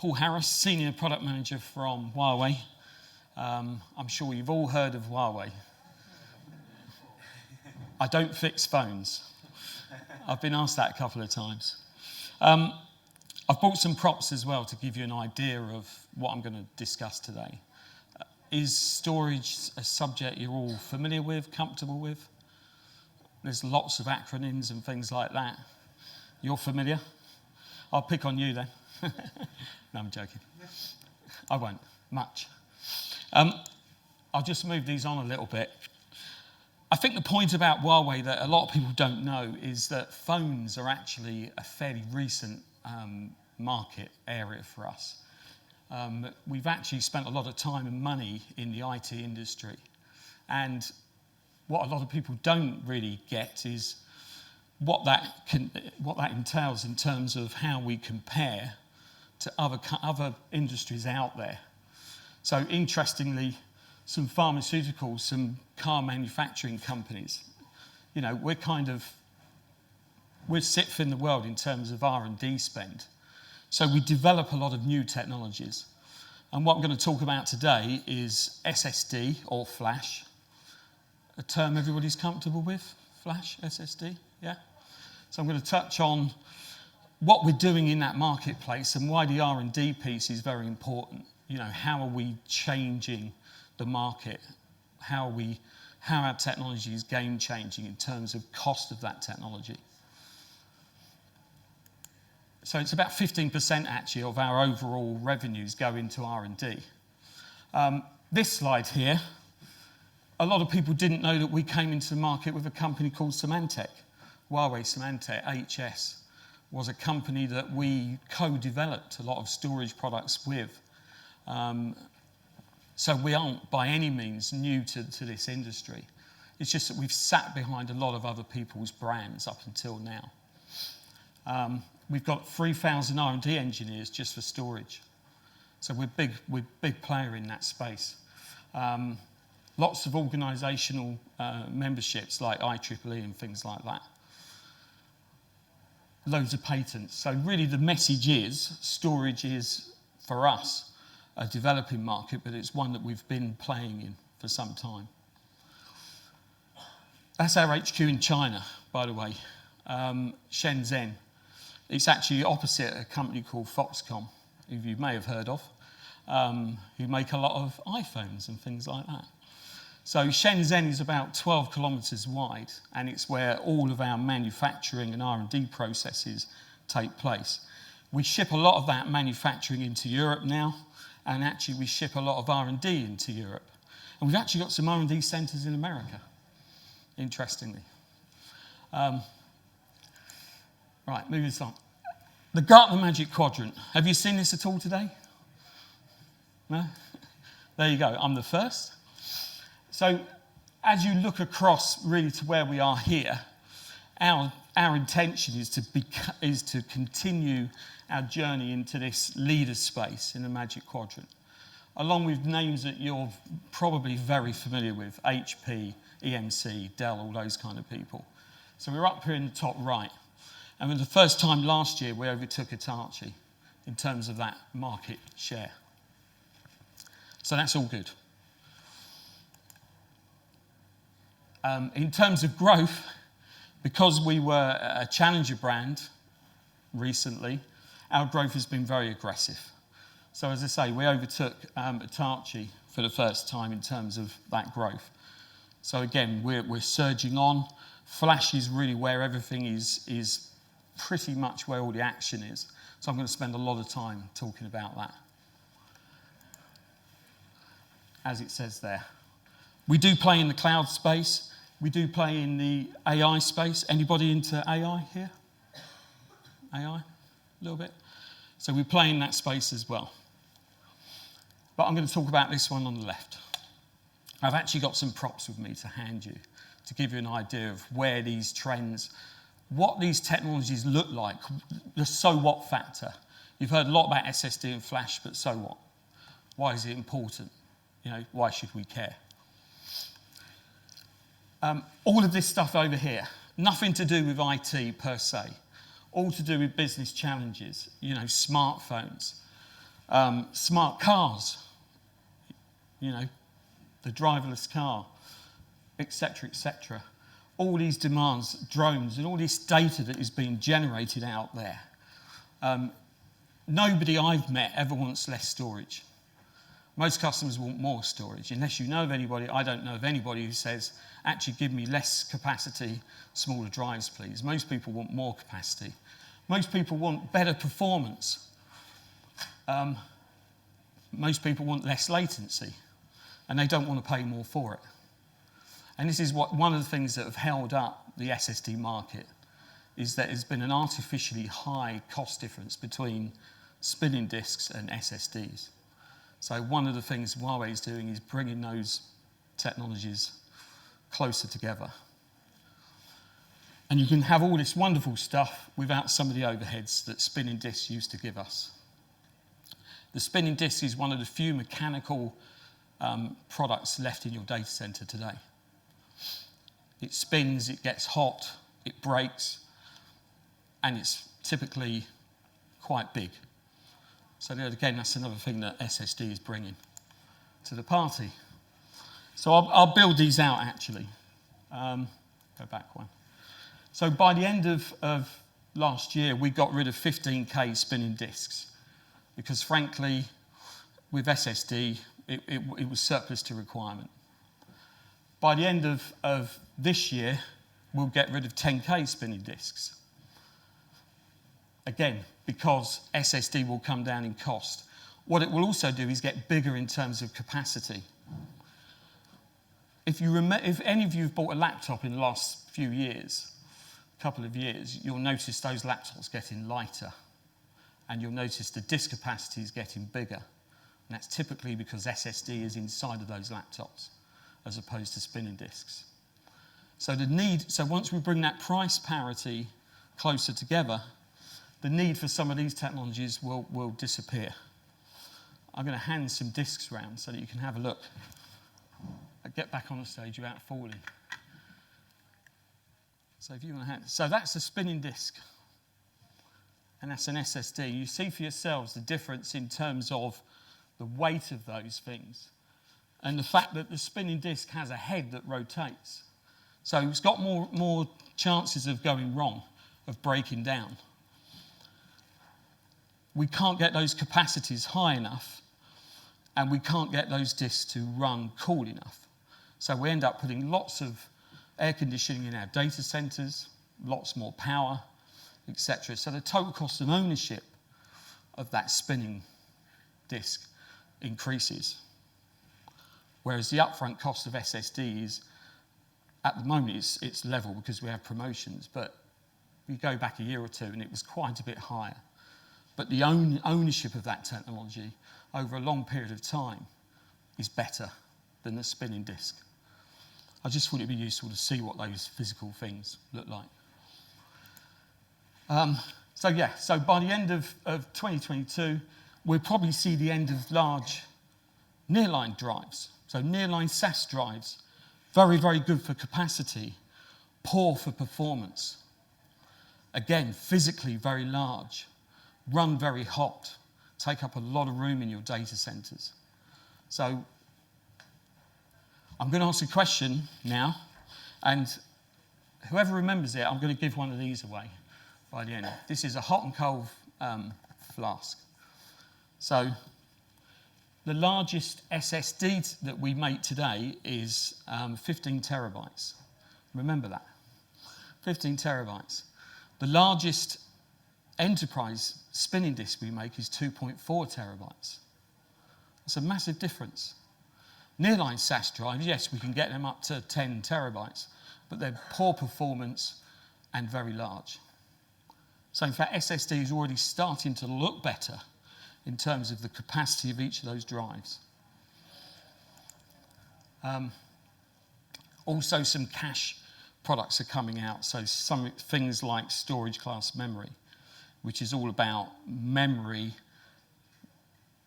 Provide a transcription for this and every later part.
Paul Harris, Senior Product Manager from Huawei. I'm sure you've all heard of Huawei. I don't fix phones. I've been asked that a couple of times. I've brought some props as well to give you an idea of what I'm going to discuss today. Is storage a subject you're all familiar with, comfortable with? There's lots of acronyms and things like that. You're familiar? I'll pick on you then. No, I'm joking. I won't, much. I'll just move these on a little bit. I think the point about Huawei that a lot of people don't know is that phones are actually a fairly recent market area for us. We've actually spent a lot of time and money in the IT industry. And what a lot of people don't really get is what that entails in terms of how we compare to other industries out there. So interestingly, some pharmaceuticals, some car manufacturing companies, you know, we're sixth in the world in terms of R&D spend. So we develop a lot of new technologies. And what I'm going to talk about today is SSD or flash, a term everybody's comfortable with, flash, SSD, yeah? So I'm going to touch on what we're doing in that marketplace and why the R&D piece is very important. You know, how are we changing the market? How our technology is game-changing in terms of cost of that technology. So it's about 15% actually of our overall revenues go into R&D. This slide here, a lot of people didn't know that we came into the market with a company called Symantec. Huawei Symantec, HS, was a company that we co-developed a lot of storage products with. So we aren't by any means new to this industry. It's just that we've sat behind a lot of other people's brands up until now. We've got 3,000 R&D engineers just for storage. So we're big player in that space. Lots of organisational memberships like IEEE and things like that. Loads of patents. So really the message is, storage is, for us, a developing market, but it's one that we've been playing in for some time. That's our HQ in China, by the way, Shenzhen. It's actually opposite a company called Foxconn, who you may have heard of, who make a lot of iPhones and things like that. So Shenzhen is about 12 kilometres wide, and it's where all of our manufacturing and R&D processes take place. We ship a lot of that manufacturing into Europe now, and actually we ship a lot of R&D into Europe. And we've actually got some R&D centres in America, interestingly. Right, moving on. The Gartner Magic Quadrant. Have you seen this at all today? No? There you go, I'm the first. So as you look across really to where we are here, our intention is to continue our journey into this leader space in the Magic Quadrant, along with names that you're probably very familiar with, HP, EMC, Dell, all those kind of people. So we're up here in the top right. And for the first time last year, we overtook Hitachi in terms of that market share. So that's all good. In terms of growth, because we were a challenger brand recently, our growth has been very aggressive. So as I say, we overtook Hitachi for the first time in terms of that growth. So again, we're surging on. Flash is really where everything is pretty much where all the action is. So I'm going to spend a lot of time talking about that. As it says there. We do play in the cloud space. We do play in the AI space. Anybody into AI here? AI? A little bit? So we play in that space as well. But I'm going to talk about this one on the left. I've actually got some props with me to hand you to give you an idea of where these trends, what these technologies look like, the so what factor. You've heard a lot about SSD and flash, but so what? Why is it important? You know, why should we care? All of this stuff over here, nothing to do with IT per se, all to do with business challenges, you know, smartphones. Smart cars, the driverless car, etc., etc. All these demands, drones, and all this data that is being generated out there. Nobody I've met ever wants less storage. Most customers want more storage. Unless you know of anybody, I don't know of anybody who says, actually give me less capacity, smaller drives, please. Most people want more capacity. Most people want better performance. Most people want less latency, and they don't want to pay more for it. And this is one of the things that have held up the SSD market, is that there's been an artificially high cost difference between spinning disks and SSDs. So one of the things Huawei is doing is bringing those technologies closer together. And you can have all this wonderful stuff without some of the overheads that spinning disks used to give us. The spinning disk is one of the few mechanical products left in your data center today. It spins, it gets hot, it breaks, and it's typically quite big. So again, that's another thing that SSD is bringing to the party. So I'll build these out, actually. Go back one. So by the end of last year, we got rid of 15K spinning disks because, frankly, with SSD, it was surplus to requirement. By the end of this year, we'll get rid of 10K spinning disks. Again, because SSD will come down in cost. What it will also do is get bigger in terms of capacity. If any of you have bought a laptop in the last few years, couple of years, you'll notice those laptops getting lighter, and you'll notice the disk capacity is getting bigger. And that's typically because SSD is inside of those laptops, as opposed to spinning disks. So once we bring that price parity closer together, the need for some of these technologies will disappear. I'm going to hand some disks around so that you can have a look. Get back on the stage without falling. So if you want to hand, so that's a spinning disk, and that's an SSD. You see for yourselves the difference in terms of the weight of those things, and the fact that the spinning disk has a head that rotates. So it's got more chances of going wrong, of breaking down. We can't get those capacities high enough, and we can't get those disks to run cool enough. So we end up putting lots of air conditioning in our data centers, lots more power, etc. So the total cost of ownership of that spinning disk increases. Whereas the upfront cost of SSD is, at the moment, it's level because we have promotions, but you go back a year or two and it was quite a bit higher. But the ownership of that technology over a long period of time is better than the spinning disk. I just thought it'd be useful to see what those physical things look like. So by the end of 2022, we'll probably see the end of large nearline drives. So nearline SAS drives, very, very good for capacity, poor for performance. Again, physically very large, run very hot, take up a lot of room in your data centers. So I'm going to ask a question now, and whoever remembers it, I'm going to give one of these away by the end. This is a hot and cold flask. So the largest SSD that we make today is 15 terabytes. Remember that, 15 terabytes. The largest enterprise spinning disk we make is 2.4 terabytes. It's a massive difference. Nearline SAS drives, yes, we can get them up to 10 terabytes, but they're poor performance and very large. So in fact, SSD is already starting to look better in terms of the capacity of each of those drives. Also, some cache products are coming out, so some things like storage class memory, which is all about memory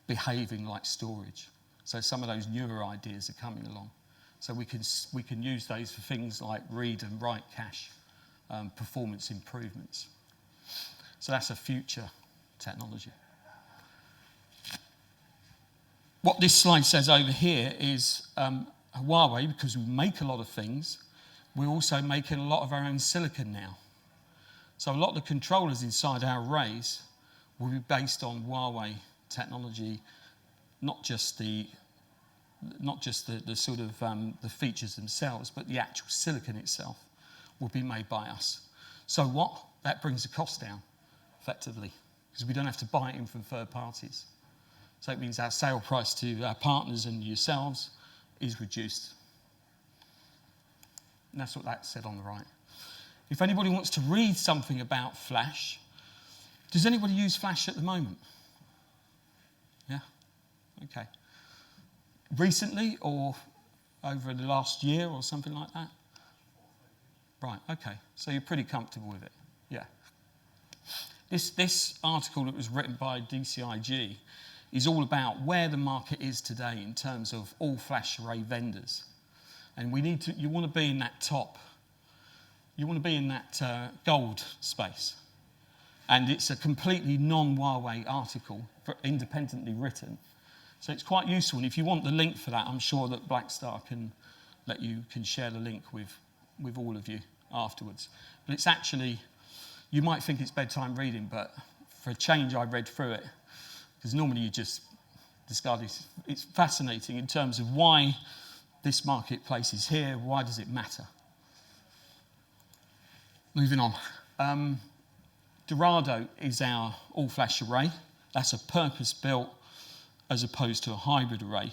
behaving like storage. So some of those newer ideas are coming along. So we can use those for things like read and write cache performance improvements. So that's a future technology. What this slide says over here is Huawei, because we make a lot of things, we're also making a lot of our own silicon now. So a lot of the controllers inside our arrays will be based on Huawei technology, not just the sort of the features themselves, but the actual silicon itself will be made by us. So what? That brings the cost down, effectively, because we don't have to buy it in from third parties. So it means our sale price to our partners and yourselves is reduced. And that's what that said on the right. If anybody wants to read something about Flash, does anybody use Flash at the moment? Yeah? Okay. Recently or over the last year or something like that? Right, okay. So you're pretty comfortable with it. Yeah. This article that was written by DCIG is all about where the market is today in terms of all flash array vendors. And you want to be in that top, you want to be in that gold space. And it's a completely non-Huawei article, independently written. So it's quite useful. And if you want the link for that, I'm sure that Blackstar can share the link with all of you afterwards. But it's actually, you might think it's bedtime reading, but for a change, I read through it. Because normally you just discard it. It's fascinating in terms of why this marketplace is here, why does it matter? Moving on. Dourado is our all-flash array. That's a purpose-built as opposed to a hybrid array.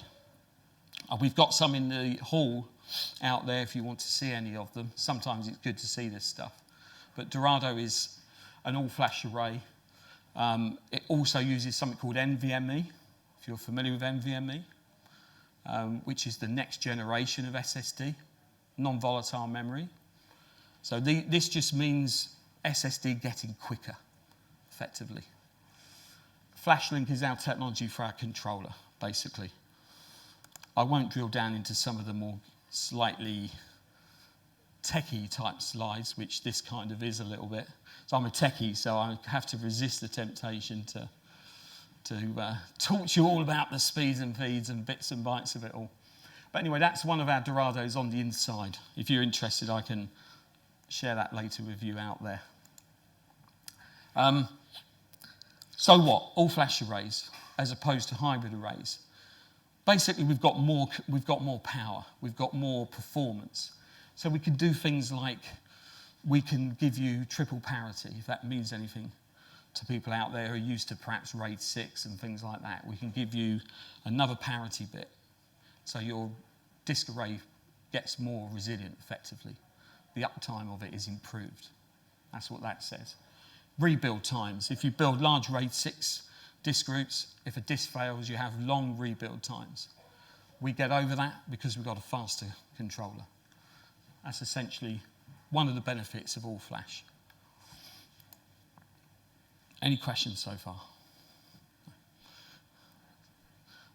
We've got some in the hall out there if you want to see any of them. Sometimes it's good to see this stuff. But Dourado is an all-flash array. It also uses something called NVMe, if you're familiar with NVMe, which is the next generation of SSD, non-volatile memory. So this just means SSD getting quicker, effectively. FlashLink is our technology for our controller, basically. I won't drill down into some of the more slightly techie type slides, which this kind of is a little bit. So I'm a techie, so I have to resist the temptation to talk to you all about the speeds and feeds and bits and bytes of it all. But anyway, that's one of our Dourados on the inside. If you're interested, I can share that later with you out there. So what? All flash arrays as opposed to hybrid arrays. Basically, we've got more power, we've got more performance. So we can do things like we can give you triple parity, if that means anything to people out there who are used to perhaps RAID 6 and things like that. We can give you another parity bit. So your disk array gets more resilient, effectively. The uptime of it is improved. That's what that says. Rebuild times. If you build large RAID 6 disk groups, if a disk fails, you have long rebuild times. We get over that because we've got a faster controller. That's essentially one of the benefits of all flash. Any questions so far?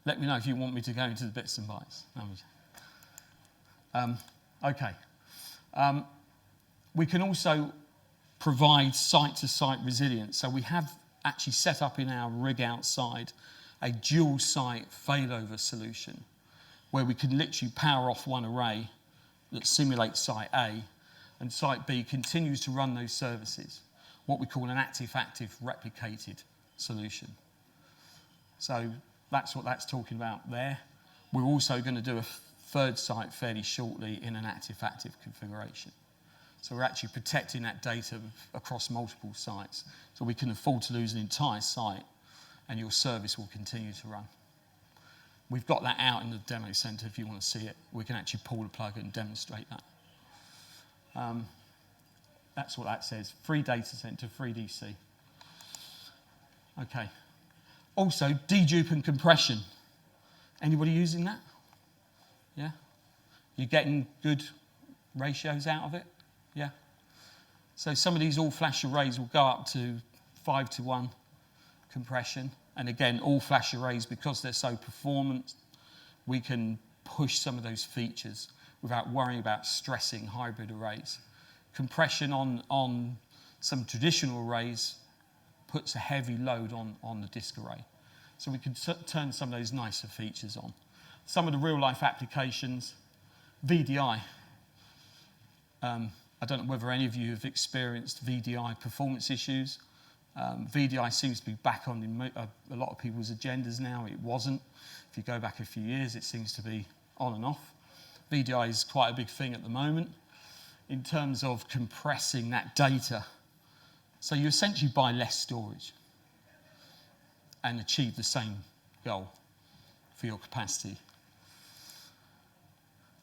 Let me know if you want me to go into the bits and bytes. Okay. We can also provide site-to-site resilience. So we have actually set up in our rig outside a dual-site failover solution where we can literally power off one array that simulates site A, and site B continues to run those services, what we call an active-active replicated solution. So that's what that's talking about there. We're also going to do a third site fairly shortly in an active-active configuration. So we're actually protecting that data across multiple sites, so we can afford to lose an entire site and your service will continue to run. We've got that out in the demo center if you want to see it. We can actually pull the plug and demonstrate that. That's what that says. Free data center, free DC. Okay. Also, dedupe and compression. Anybody using that? Yeah? You're getting good ratios out of it? Yeah? So some of these all-flash arrays will go up to 5:1 compression. And again, all-flash arrays, because they're so performant, we can push some of those features without worrying about stressing hybrid arrays. Compression on some traditional arrays puts a heavy load on the disk array. So we can turn some of those nicer features on. Some of the real-life applications, VDI. I don't know whether any of you have experienced VDI performance issues. VDI seems to be back on a lot of people's agendas now. It wasn't. If you go back a few years, it seems to be on and off. VDI is quite a big thing at the moment in terms of compressing that data. So you essentially buy less storage and achieve the same goal for your capacity.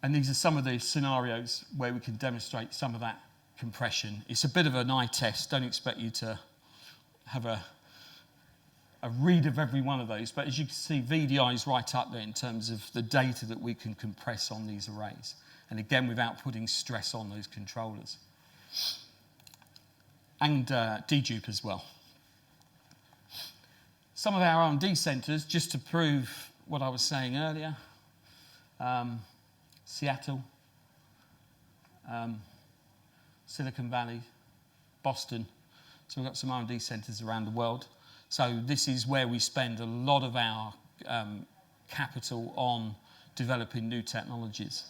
And these are some of the scenarios where we can demonstrate some of that compression. It's a bit of an eye test. Don't expect you to have a read of every one of those. But as you can see, VDI is right up there in terms of the data that we can compress on these arrays. And again, without putting stress on those controllers. And dedupe as well. Some of our R&D centres, just to prove what I was saying earlier, Seattle, Silicon Valley, Boston. So we've got some R&D centres around the world. So this is where we spend a lot of our capital on developing new technologies.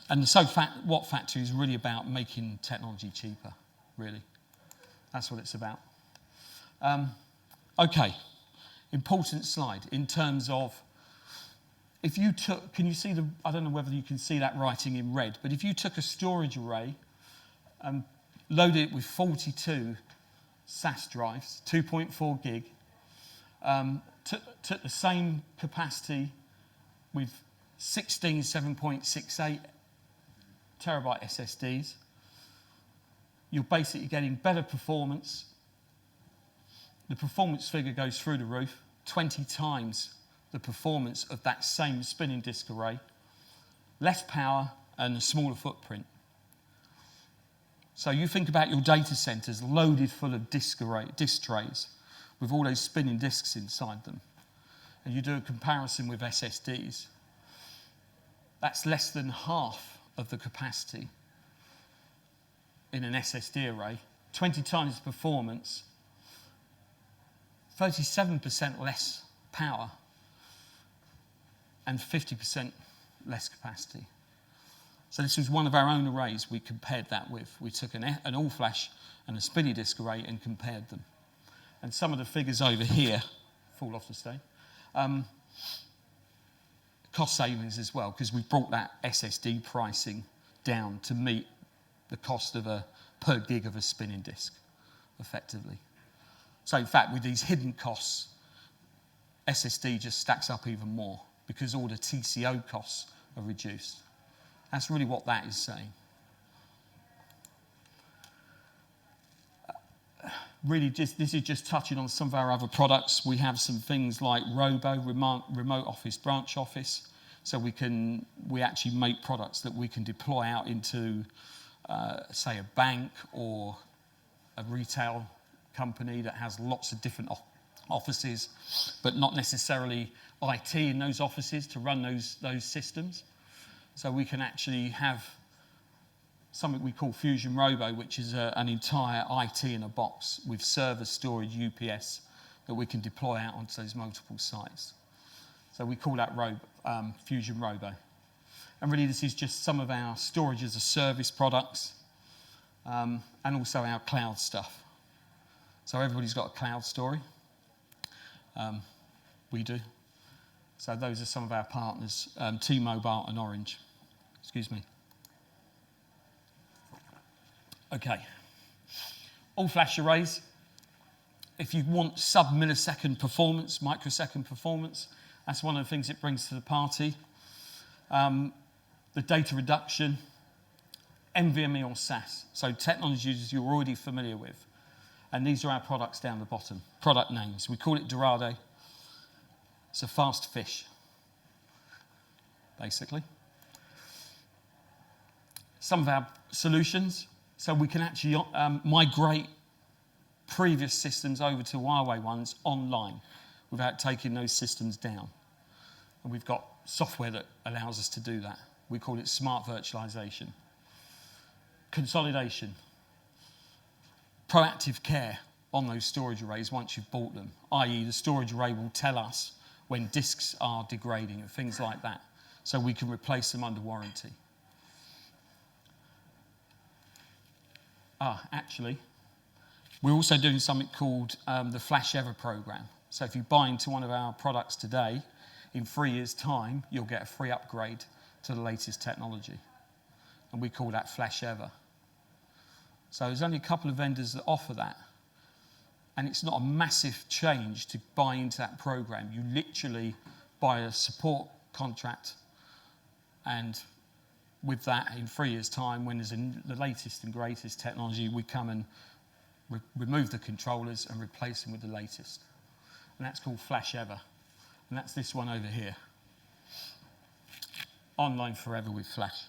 And so Watt Factory is really about making technology cheaper, really. That's what it's about. Okay, important slide in terms of, if you took, can you see the, I don't know whether you can see that writing in red, but if you took a storage array and loaded it with 42 SAS drives, 2.4 gig, took the same capacity with 16 7.68 terabyte SSDs, you're basically getting better performance. The performance figure goes through the roof, 20 times the performance of that same spinning disk array, less power and a smaller footprint. So you think about your data centers loaded full of disk trays with all those spinning disks inside them, and you do a comparison with SSDs, that's less than half of the capacity in an SSD array, 20 times the performance, 37% less power, and 50% less capacity. So this was one of our own arrays we compared that with. We took an all-flash and a spinny disk array and compared them. And some of the figures over here fall off the stage. Cost savings as well, because we brought that SSD pricing down to meet the cost of a per gig of a spinning disk, effectively. So in fact, with these hidden costs, SSD just stacks up even more because all the TCO costs are reduced. That's really what that is saying. Really, this is just touching on some of our other products. We have some things like Robo, remote office, branch office. So we actually make products that we can deploy out into, say, a bank or a retail company that has lots of different offices, but not necessarily IT in those offices to run those systems. So we can actually have something we call Fusion Robo, which is an entire IT in a box with server, storage, UPS that we can deploy out onto those multiple sites. So we call that Fusion Robo. And really this is just some of our storage as a service products and also our cloud stuff. So everybody's got a cloud story. We do. So those are some of our partners, T-Mobile and Orange. Excuse me. Okay. All-flash arrays. If you want sub-millisecond performance, microsecond performance, that's one of the things it brings to the party. The data reduction, NVMe or SAS. So technologies you're already familiar with. And these are our products down the bottom. Product names. We call it Dourado. It's a fast fish, basically. Some of our solutions. So we can actually migrate previous systems over to Huawei ones online without taking those systems down. And we've got software that allows us to do that. We call it smart virtualization. Consolidation. Proactive care. on those storage arrays once you've bought them, i.e. the storage array will tell us when disks are degrading and things like that, so we can replace them under warranty. Actually, we're also doing something called the Flash Ever program. So if you buy into one of our products today, in 3 years' time, you'll get a free upgrade to the latest technology. And we call that Flash Ever. So there's only a couple of vendors that offer that. And it's not a massive change to buy into that program. You literally buy a support contract, and with that, in 3 years' time, when there's the latest and greatest technology, we come and remove the controllers and replace them with the latest. And that's called Flash Ever. And that's this one over here. Online forever with Flash.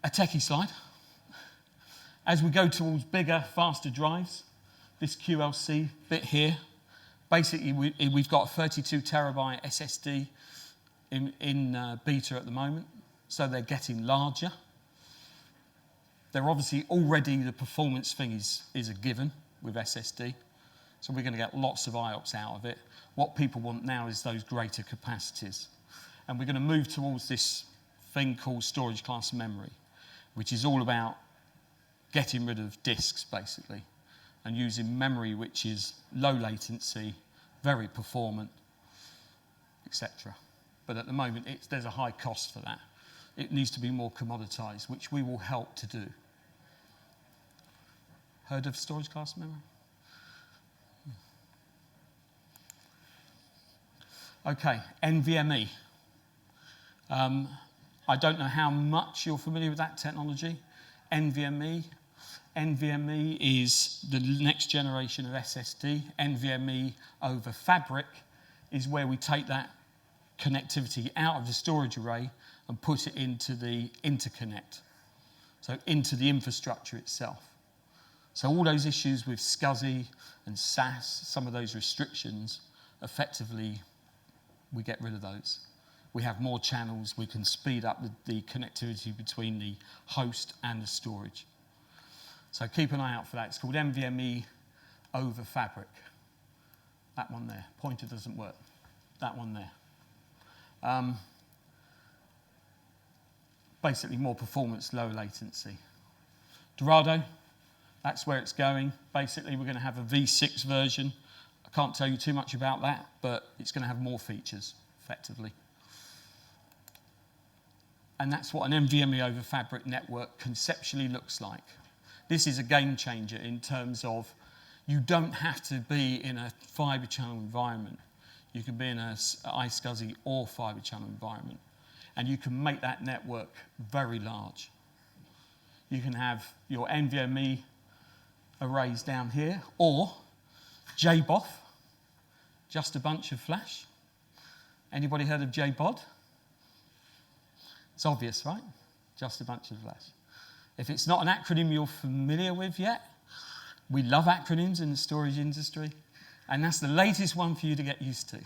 A techie slide. As we go towards bigger, faster drives, this QLC bit here, basically we've got a 32 terabyte SSD in beta at the moment, so they're getting larger. They're obviously already, the performance thing is a given with SSD, so we're going to get lots of IOPS out of it. What people want now is those greater capacities. And we're going to move towards this thing called storage class memory, which is all about getting rid of disks, basically, and using memory which is low latency, very performant, etc. But at the moment, there's a high cost for that. It needs to be more commoditized, which we will help to do. Heard of storage class memory? Okay, NVMe. I don't know how much you're familiar with that technology. NVMe is the next generation of SSD. NVMe over Fabric is where we take that connectivity out of the storage array and put it into the interconnect, so into the infrastructure itself. So all those issues with SCSI and SAS, some of those restrictions, effectively, we get rid of those. We have more channels, we can speed up the connectivity between the host and the storage. So keep an eye out for that. It's called NVMe over Fabric. That one there. Pointer doesn't work. That one there. Basically more performance, low latency. Dourado, that's where it's going. Basically, we're going to have a V6 version. I can't tell you too much about that, but it's going to have more features, effectively. And that's what an NVMe over Fabric network conceptually looks like. This is a game changer in terms of you don't have to be in a fibre channel environment. You can be in an iSCSI or fibre channel environment. And you can make that network very large. You can have your NVMe arrays down here, or JBOF, just a bunch of flash. Anybody heard of JBOD? It's obvious, right? Just a bunch of flash. If it's not an acronym you're familiar with yet, we love acronyms in the storage industry, and that's the latest one for you to get used to.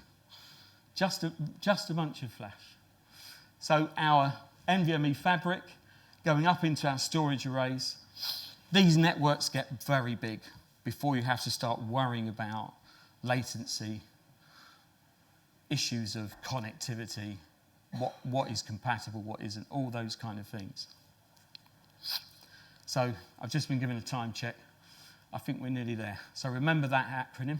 Just a bunch of flash. So our NVMe Fabric going up into our storage arrays, these networks get very big before you have to start worrying about latency, issues of connectivity, what is compatible, what isn't, all those kind of things. So I've just been given a time check. I think we're nearly there. So remember that acronym.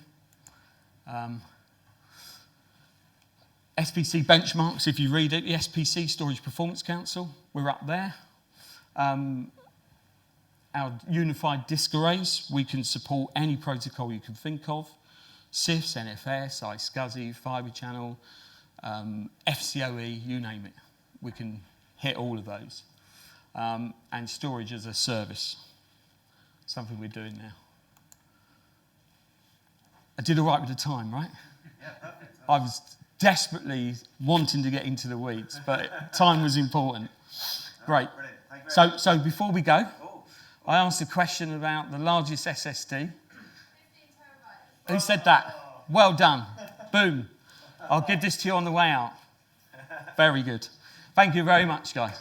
SPC benchmarks, if you read it, the SPC, Storage Performance Council, we're up there. Our unified disk arrays, we can support any protocol you can think of. CIFS, NFS, iSCSI, Fibre Channel, FCOE, you name it. We can hit all of those. And storage as a service, something we're doing now. I did all right with the time, right? Yeah, perfect. I was desperately wanting to get into the weeds, but time was important. Great. So before we go, I asked a question about the largest SSD. 15 terabytes. Who said that? Well done. Boom. I'll give this to you on the way out. Very good. Thank you very much, guys.